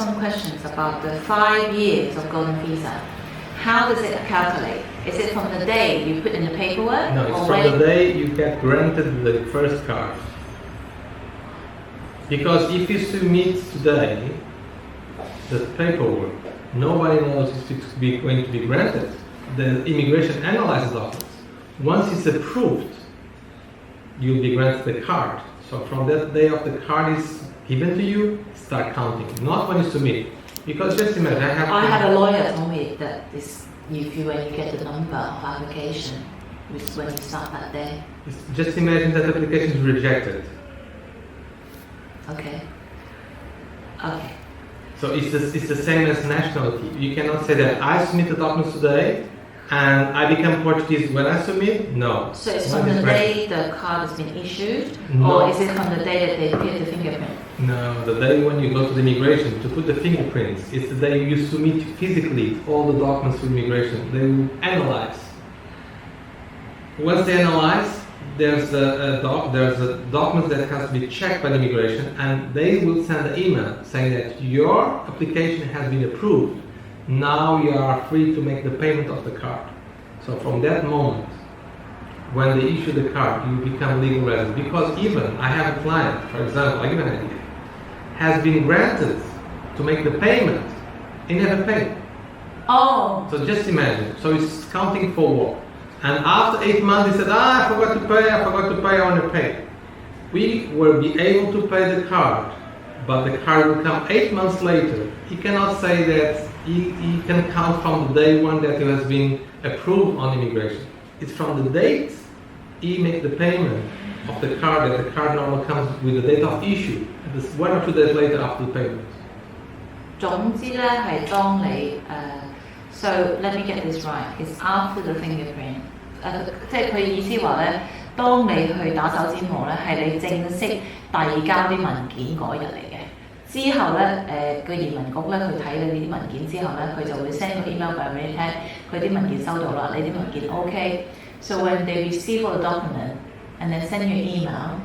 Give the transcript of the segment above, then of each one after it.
some questions about the 5 years of golden visa. How does it calculate? Is it from the day you put in the paperwork? No, it's from the day you get granted the first card. Because if you submit today the paperwork, nobody knows if it's going to be granted. The immigration analyzes documents. Once it's approved, you'll be granted the card. So from that day of the card is given to you, start counting. Not when you submit. Because just imagine, I had a lawyer tell me that this, if you, when you get the number of application, is when you start that day. Just imagine that application is rejected. Okay. So it's the same as nationality. You cannot say that I submit the documents today and I become Portuguese when I submit. No. So it's from the day the card has been issued, or is it from the day that they get the fingerprint? No, the day when you go to the immigration to put the fingerprints. It's the day you submit physically all the documents to immigration. They will analyze. Once they analyze, there's a document that has to be checked by the immigration, and they will send an email saying that your application has been approved. Now you are free to make the payment of the card. So from that moment, when they issue the card, you become legal resident. Because even I have a client, for example, I give an idea, has been granted to make the payment, he never paid. Oh. So just imagine. So it's counting for what? And after 8 months, he said, I forgot to pay, I want to pay. We will be able to pay the card, but the card will come 8 months later. He cannot say that he can count from the day one that it has been approved on immigration. It's from the date he makes the payment of the card, that the card normally comes with the date of issue. And it's 1 or 2 days later after the payment. 總之咧係當你so let me get this right. It's after the fingerprint. 即係佢意思話咧，當你去打手指模咧，係你正式遞交啲文件嗰日嚟嘅。之後咧，個移民局咧去睇你啲文件之後咧，佢就會 send 個 email 俾你聽，佢啲文件收到啦，你啲文件 OK。So when they receive all the document and then send you an email.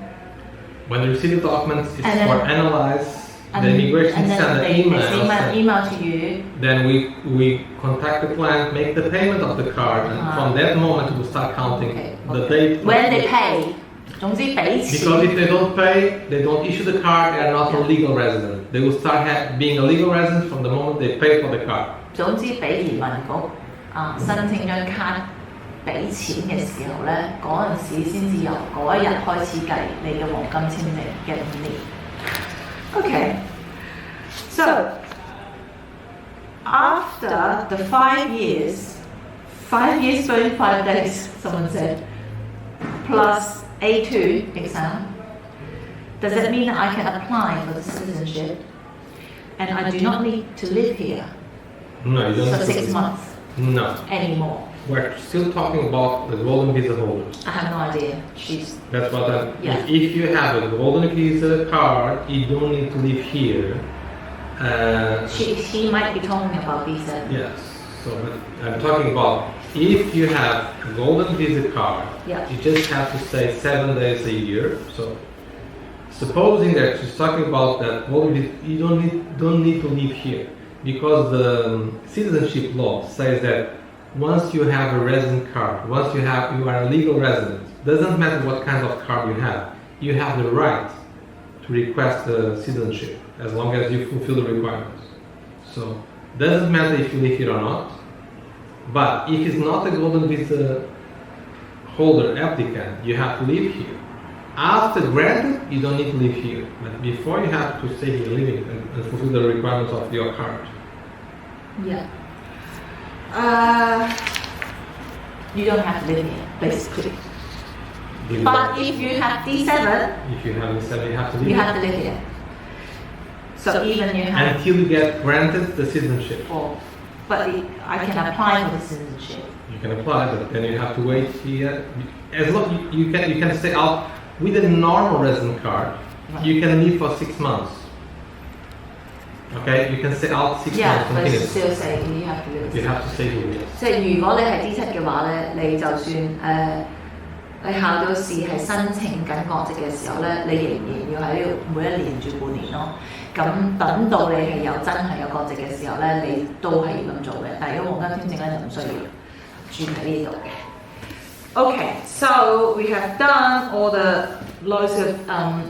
When they receive the documents, it's for analyze. The immigration send an email to you. Then we contact the client, make the payment of the card, and from that moment we'll start counting the date. When they pay, 總之俾錢。 Because if they don't pay, they don't issue the card, they are not a legal resident. They will start being a legal resident from the moment they pay for the card. 總之俾移民局申請張卡俾錢嘅時候咧，嗰陣時先至由嗰一日開始計你嘅黃金簽證嘅5年。Okay, so after the 5 years, 25 days, someone said, plus A2 exam, does that mean that I can apply for the citizenship and I do not need to live here No, you don't. for 6 months No. anymore? We're still talking about the golden visa holders. I have no idea. That's what I'm. Yeah. If you have a golden visa card, you don't need to live here. She might be talking about visa. Yes. So I'm talking about if you have a golden visa card, Yeah. you just have to stay 7 days a year. So supposing that she's talking about that golden visa, you don't need to live here because the citizenship law says that. Once you have a resident card, once you are a legal resident, doesn't matter what kind of card you have the right to request citizenship as long as you fulfill the requirements. So doesn't matter if you live here or not. But if it's not a golden visa holder applicant, you have to live here. After granted, you don't need to live here. But before you have to stay here living and fulfill the requirements of your card. Yeah. You don't have to live here, basically. But if you have D7, you have D7, you have to live. You have to live here. So even you have until you get granted the citizenship. But I can apply for the citizenship. You can apply, but then you have to wait here. As long you can stay out with a normal resident card. Right. You can live for 6 months. Okay, you can stay out 6 months. Yeah, but still say you have to live. You have to stay here. Yes. 即係如果你係 D7 嘅話咧，你就算你考到試係申請緊國籍嘅時候咧，你仍然要喺呢度每一年住半年咯。咁等到你係真係有國籍嘅時候咧，你都係要咁做嘅。但係如果黃金簽證咧就唔需要住喺呢度嘅。Okay, so we have done all the loads of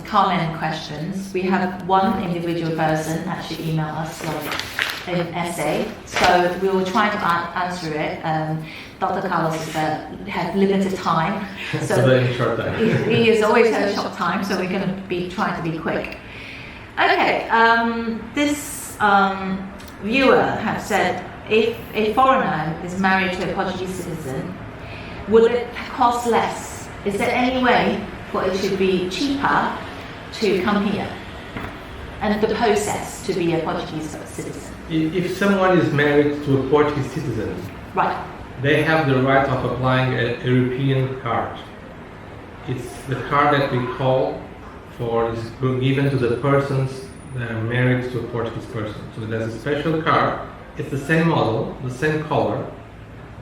common questions. We have one individual person actually email us like an essay, so we will try to answer it. Dr. Carlos has limited time, so very short time. he is always has short time, so we're going to be trying to be quick. Okay, this viewer has said, if a foreigner is married to a Portuguese citizen, will it cost less? Is there any way for it to be cheaper to come here and the process to be a Portuguese citizen? If someone is married to a Portuguese citizen, right, they have the right of applying a European card. It's the card that we call for is given to the persons that are married to a Portuguese person. So there's a special card. It's the same model, the same color,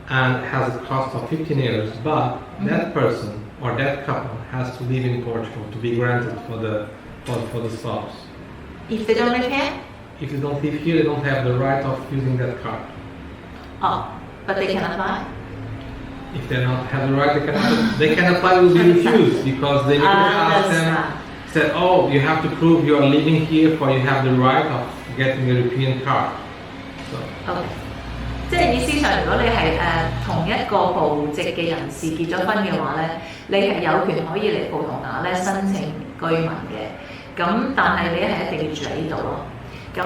and has a cost of 15 euros, but that person or that couple has to live in Portugal to be granted for the spouse. If they don't live here? If they don't live here, they don't have the right of using that card. Oh, but they can apply? If they don't have the right, they can apply will be refused because they will ask them, said, oh, you have to prove you are living here for you have the right of getting a European card. So. Okay. 即係意思上，如果你係同一個葡籍嘅人士結咗婚嘅話咧，你係有權可以嚟葡萄牙咧申請居民嘅。咁但係你係一定要住喺呢度咯。咁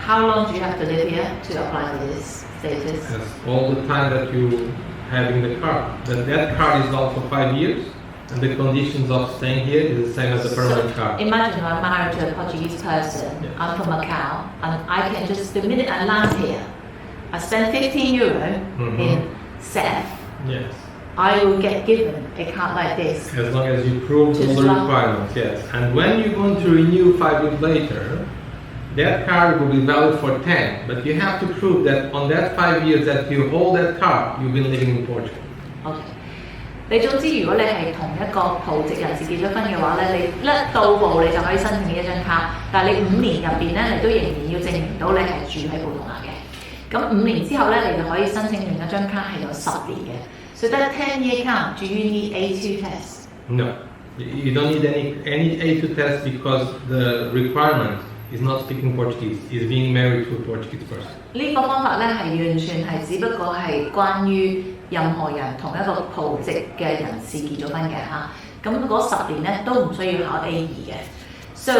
how long do you have to live here to apply for this status? Yes, all the time that you having the card. That card is valid for 5 years, and the conditions of staying here is the same as the permanent card. Imagine I'm married to a Portuguese person. Yes. I'm from Macau, and I can just the minute I land here. I spend 15 euro in CEF. Yes. I will get given a card like this. As long as you prove all the requirements, yes. And when you're going to renew 5 years later, that card will be valid for 10. But you have to prove that on that 5 years that you hold that card, you've been living in Portugal. Okay. 你總之，如果你係同一個葡籍人士結咗婚嘅話咧，你一到埗你就可以申請呢一張卡，但係你5年入邊咧，你都仍然要證明到你係住喺葡萄牙嘅。咁5年之後咧，你就可以申請另一張卡係有10年嘅。So that 10-year card, do you need A2 test? No, you don't need any A2 test because the requirement is not speaking Portuguese, is being married to a Portuguese person. 呢個方法咧係完全係只不過係關於任何人同一個葡籍嘅人士結咗婚嘅嚇。咁嗰10年咧都唔需要考 A2 嘅。So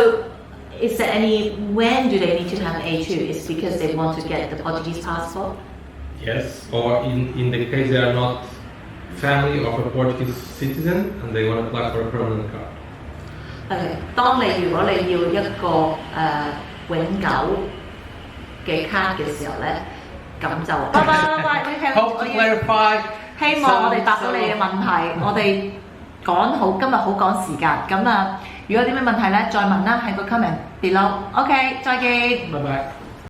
is there any, when do they need to have A2? It's because they want to get the Portuguese passport? Yes, or in the case they are not family of a Portuguese citizen and they want to apply for a permanent card. Okay. 當你如果你要一個永久嘅卡嘅時候咧，咁就Hope to clarify. 希望我哋答到你嘅問題，我哋今日好趕時間，咁如果有啲咩問題咧，再問啦，喺個 comment below。OK， 再見。拜拜。